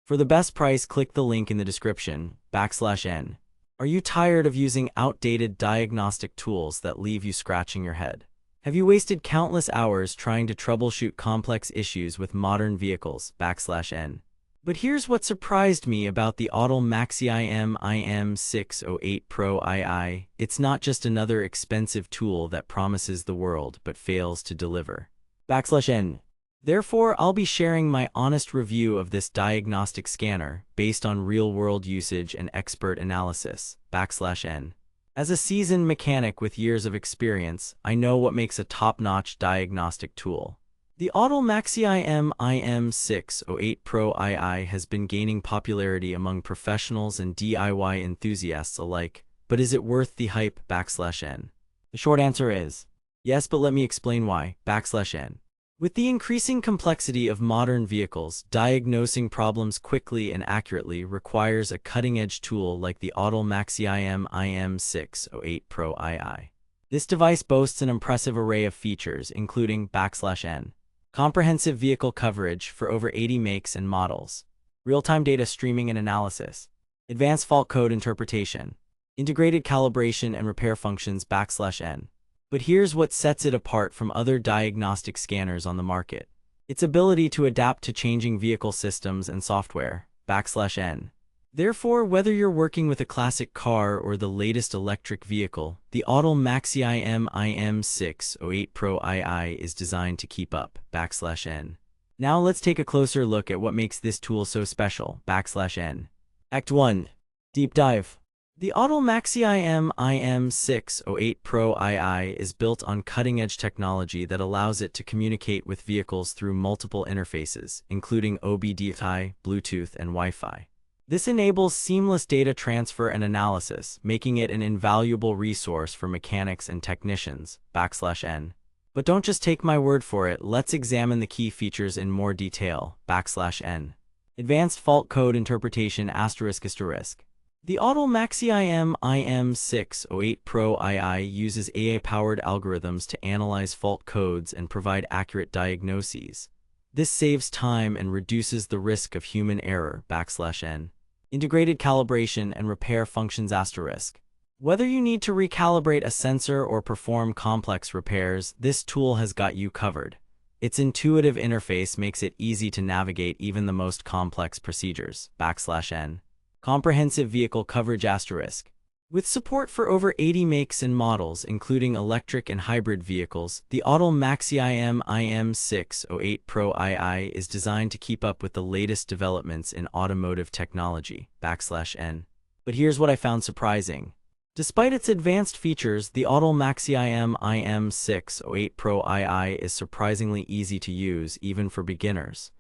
For the best price, click the link in the description, /N. Are you tired of using outdated diagnostic tools that leave you scratching your head? Have you wasted countless hours trying to troubleshoot complex issues with modern vehicles, /N? But here's what surprised me about the Autel MaxiIM IM608 Pro II. It's not just another expensive tool that promises the world but fails to deliver, /N. Therefore, I'll be sharing my honest review of this diagnostic scanner based on real-world usage and expert analysis, /N. As a seasoned mechanic with years of experience, I know what makes a top-notch diagnostic tool. The Autel MaxiIM IM608 Pro II has been gaining popularity among professionals and DIY enthusiasts alike, but is it worth the hype, /N? The short answer is yes, but let me explain why, /N. With the increasing complexity of modern vehicles, diagnosing problems quickly and accurately requires a cutting-edge tool like the Autel MaxiIM IM608 Pro II. This device boasts an impressive array of features, including /N. Comprehensive vehicle coverage for over 80 makes and models, real-time data streaming and analysis, advanced fault code interpretation, integrated calibration and repair functions, /N. But here's what sets it apart from other diagnostic scanners on the market: its ability to adapt to changing vehicle systems and software, /N. Therefore, whether you're working with a classic car or the latest electric vehicle, the Autel MaxiIM IM608 Pro II is designed to keep up, /N. Now let's take a closer look at what makes this tool so special, /N. Act 1. Deep Dive. The Autel MaxiIM IM608 Pro II is built on cutting-edge technology that allows it to communicate with vehicles through multiple interfaces, including OBD-I, Bluetooth, and Wi-Fi. This enables seamless data transfer and analysis, making it an invaluable resource for mechanics and technicians, /N. But don't just take my word for it, let's examine the key features in more detail, /N. Advanced fault code interpretation ***. The Autel MaxiIM IM608 Pro II uses AI-powered algorithms to analyze fault codes and provide accurate diagnoses. This saves time and reduces the risk of human error, /N. Integrated calibration and repair functions ***. Whether you need to recalibrate a sensor or perform complex repairs, this tool has got you covered. Its intuitive interface makes it easy to navigate even the most complex procedures, /N. Comprehensive vehicle coverage ***. With support for over 80 makes and models, including electric and hybrid vehicles, the Autel MaxiIM IM608 Pro II is designed to keep up with the latest developments in automotive technology, /N. But here's what I found surprising. Despite its advanced features, the Autel MaxiIM IM608 Pro II is surprisingly easy to use even for beginners,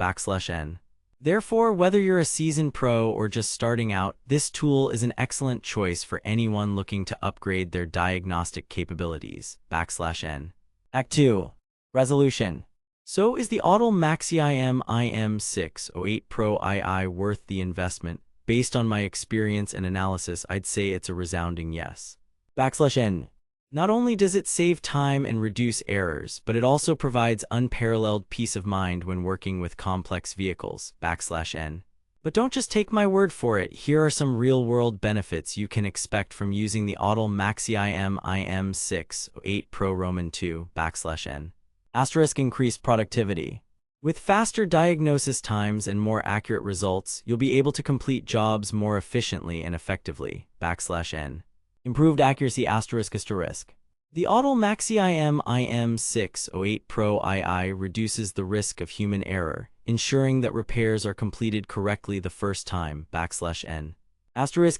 /N. Therefore, whether you're a seasoned pro or just starting out, this tool is an excellent choice for anyone looking to upgrade their diagnostic capabilities, /N. Act 2. Resolution. So is the Autel MaxiIM IM608 Pro II worth the investment? Based on my experience and analysis, I'd say it's a resounding yes, /N. Not only does it save time and reduce errors, but it also provides unparalleled peace of mind when working with complex vehicles, /N. But don't just take my word for it, here are some real-world benefits you can expect from using the Autel MaxiIM IM608 Pro II, /N. Increased productivity. With faster diagnosis times and more accurate results, you'll be able to complete jobs more efficiently and effectively, /N. Improved accuracy ***. The Autel MaxiIM IM608 Pro II reduces the risk of human error, ensuring that repairs are completed correctly the first time, /N.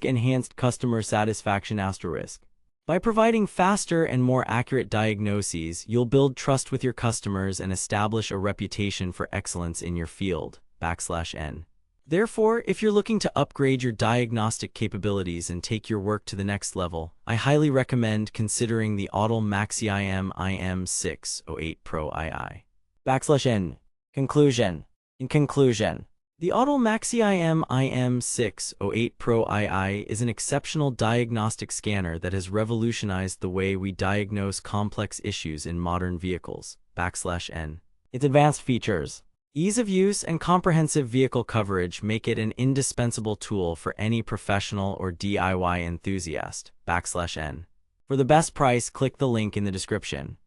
Enhanced customer satisfaction ***. By providing faster and more accurate diagnoses, you'll build trust with your customers and establish a reputation for excellence in your field, /N. Therefore, if you're looking to upgrade your diagnostic capabilities and take your work to the next level, I highly recommend considering the Autel MaxiIM IM608 Pro II, /N. Conclusion. In conclusion, the Autel MaxiIM IM608 Pro II is an exceptional diagnostic scanner that has revolutionized the way we diagnose complex issues in modern vehicles, /N. Its advanced features, Ease of use and comprehensive vehicle coverage make it an indispensable tool for any professional or DIY enthusiast. /N. For the best price, click the link in the description.